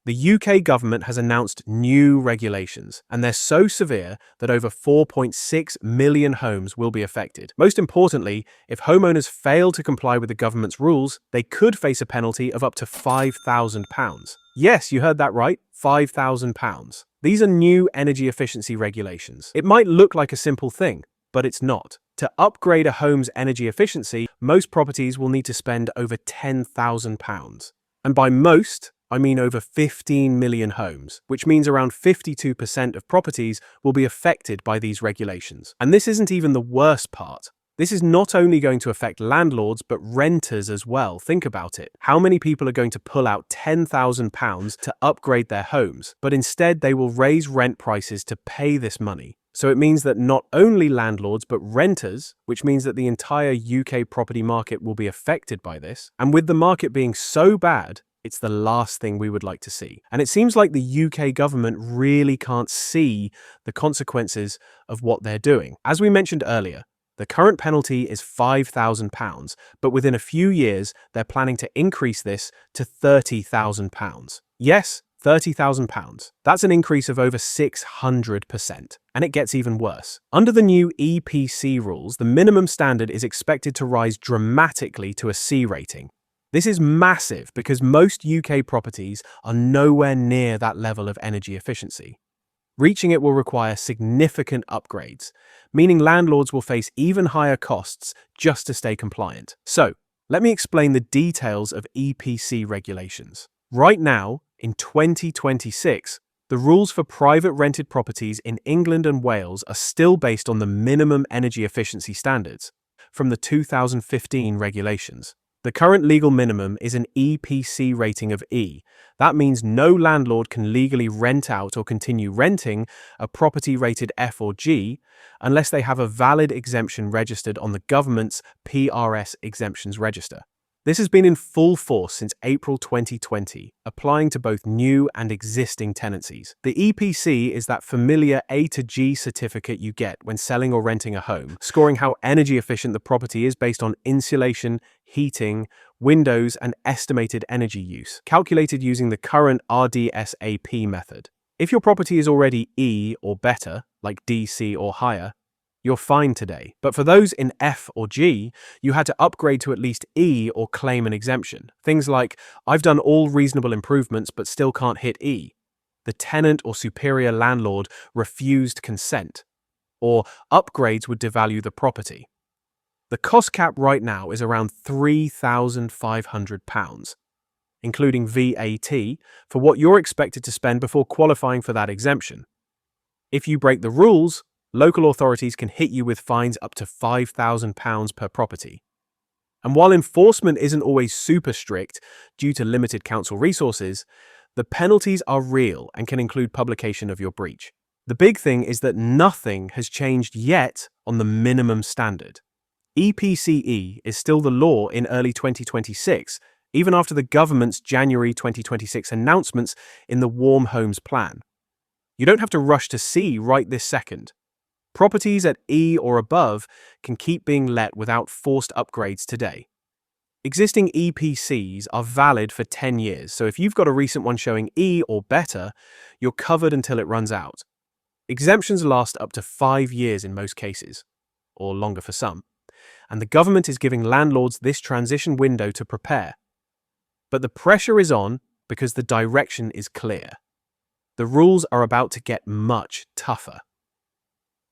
The UK government has announced new regulations, and they're so severe that over 4.6 million homes will be affected. Most importantly, if homeowners fail to comply with the government's rules, they could face a penalty of up to £5,000. Yes, you heard that right, £5,000. These are new energy efficiency regulations. It might look like a simple thing, but it's not. To upgrade a home's energy efficiency, most properties will need to spend over £10,000. And by most, I mean over 15 million homes, which means around 52% of properties will be affected by these regulations. And this isn't even the worst part. This is not only going to affect landlords, but renters as well. Think about it. How many people are going to pull out £10,000 to upgrade their homes, but instead they will raise rent prices to pay this money? So it means that not only landlords, but renters, which means that the entire UK property market will be affected by this. And with the market being so bad, it's the last thing we would like to see. And it seems like the UK government really can't see the consequences of what they're doing. As we mentioned earlier, the current penalty is £5,000, but within a few years, they're planning to increase this to £30,000. Yes, £30,000. That's an increase of over 600%. And it gets even worse. Under the new EPC rules, the minimum standard is expected to rise dramatically to a C rating. This is massive because most UK properties are nowhere near that level of energy efficiency. Reaching it will require significant upgrades, meaning landlords will face even higher costs just to stay compliant. So, let me explain the details of EPC regulations. Right now, in 2026, the rules for private rented properties in England and Wales are still based on the minimum energy efficiency standards from the 2015 regulations. The current legal minimum is an EPC rating of E. That means no landlord can legally rent out or continue renting a property rated F or G unless they have a valid exemption registered on the government's PRS exemptions register. This has been in full force since April 2020, applying to both new and existing tenancies. The EPC is that familiar A to G certificate you get when selling or renting a home, scoring how energy efficient the property is based on insulation, heating, windows, and estimated energy use, calculated using the current RDSAP method. If your property is already E or better, like D, C, or higher, you're fine today. But for those in F or G, you had to upgrade to at least E or claim an exemption. Things like, I've done all reasonable improvements but still can't hit E. The tenant or superior landlord refused consent. Or upgrades would devalue the property. The cost cap right now is around £3,500, including VAT, for what you're expected to spend before qualifying for that exemption. If you break the rules, local authorities can hit you with fines up to £5,000 per property. And while enforcement isn't always super strict due to limited council resources, the penalties are real and can include publication of your breach. The big thing is that nothing has changed yet on the minimum standard. EPCE is still the law in early 2026, even after the government's January 2026 announcements in the Warm Homes Plan. You don't have to rush to C right this second. Properties at E or above can keep being let without forced upgrades today. Existing EPCs are valid for 10 years, so if you've got a recent one showing E or better, you're covered until it runs out. Exemptions last up to 5 years in most cases, or longer for some, and the government is giving landlords this transition window to prepare. But the pressure is on because the direction is clear. The rules are about to get much tougher.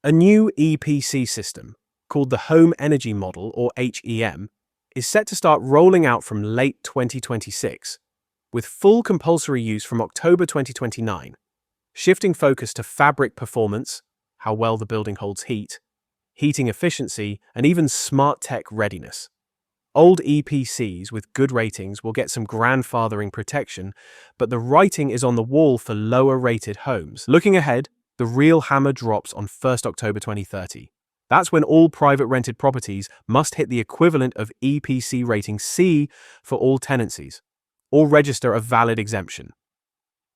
A new EPC system, called the Home Energy Model, or HEM, is set to start rolling out from late 2026, with full compulsory use from October 2029, shifting focus to fabric performance, how well the building holds heat, heating efficiency, and even smart tech readiness. Old EPCs with good ratings will get some grandfathering protection, but the writing is on the wall for lower-rated homes. Looking ahead, the real hammer drops on 1st October 2030. That's when all private rented properties must hit the equivalent of EPC rating C for all tenancies, or register a valid exemption.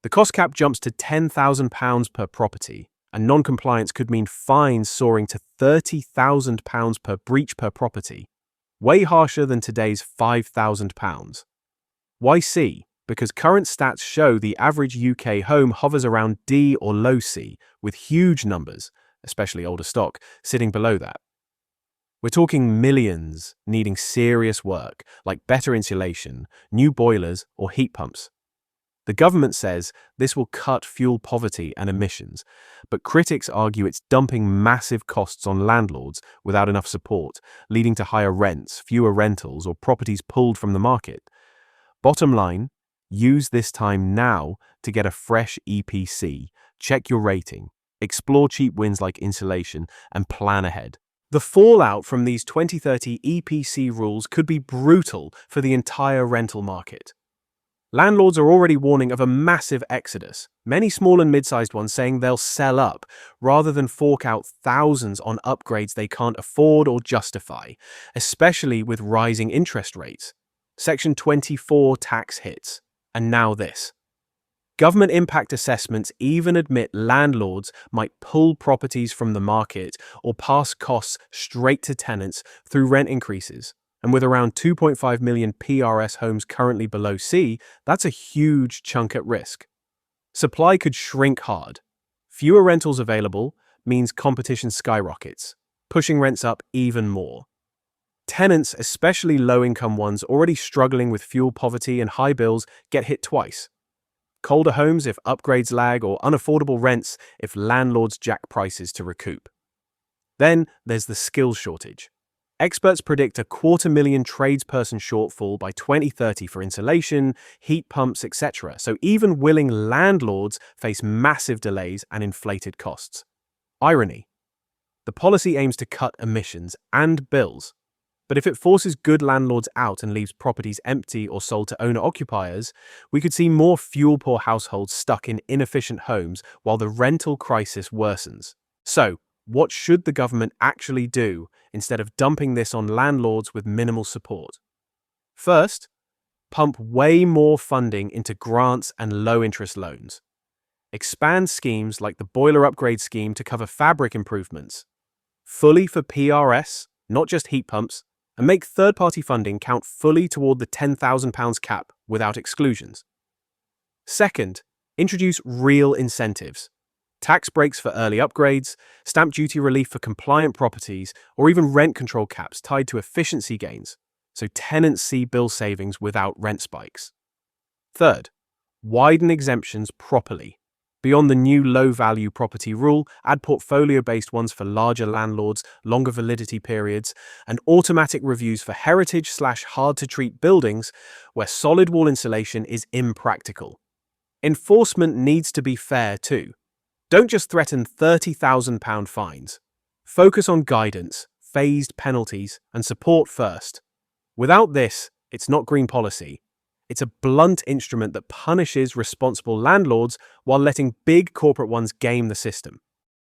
The cost cap jumps to £10,000 per property, and non-compliance could mean fines soaring to £30,000 per breach per property, way harsher than today's £5,000. Why C? because current stats show the average UK home hovers around D or low C, with huge numbers, especially older stock, sitting below that. We're talking millions needing serious work, like better insulation, new boilers, or heat pumps. The government says this will cut fuel poverty and emissions, but critics argue it's dumping massive costs on landlords without enough support, leading to higher rents, fewer rentals, or properties pulled from the market. Bottom line, use this time now to get a fresh EPC, check your rating, explore cheap wins like insulation, and plan ahead. The fallout from these 2030 EPC rules could be brutal for the entire rental market. Landlords are already warning of a massive exodus, many small and mid-sized ones saying they'll sell up rather than fork out thousands on upgrades they can't afford or justify, especially with rising interest rates. Section 24 tax hits, and now this. Government impact assessments even admit landlords might pull properties from the market or pass costs straight to tenants through rent increases. And with around 2.5 million PRS homes currently below C, that's a huge chunk at risk. Supply could shrink hard. Fewer rentals available means competition skyrockets, pushing rents up even more. Tenants, especially low-income ones already struggling with fuel poverty and high bills, get hit twice. Colder homes if upgrades lag, or unaffordable rents if landlords jack prices to recoup. Then there's the skills shortage. Experts predict a 250,000 tradesperson shortfall by 2030 for insulation, heat pumps, etc. So even willing landlords face massive delays and inflated costs. Irony. The policy aims to cut emissions and bills. But if it forces good landlords out and leaves properties empty or sold to owner-occupiers, we could see more fuel-poor households stuck in inefficient homes while the rental crisis worsens. So, what should the government actually do instead of dumping this on landlords with minimal support? First, pump way more funding into grants and low-interest loans. Expand schemes like the boiler upgrade scheme to cover fabric improvements, fully for PRS, not just heat pumps, and make third-party funding count fully toward the £10,000 cap without exclusions. Second, introduce real incentives. Tax breaks for early upgrades, stamp duty relief for compliant properties, or even rent control caps tied to efficiency gains, so tenants see bill savings without rent spikes. Third, widen exemptions properly. Beyond the new low-value property rule, add portfolio-based ones for larger landlords, longer validity periods, and automatic reviews for heritage/hard-to-treat buildings where solid wall insulation is impractical. Enforcement needs to be fair too. Don't just threaten £30,000 fines. Focus on guidance, phased penalties, and support first. Without this, it's not green policy. It's a blunt instrument that punishes responsible landlords while letting big corporate ones game the system.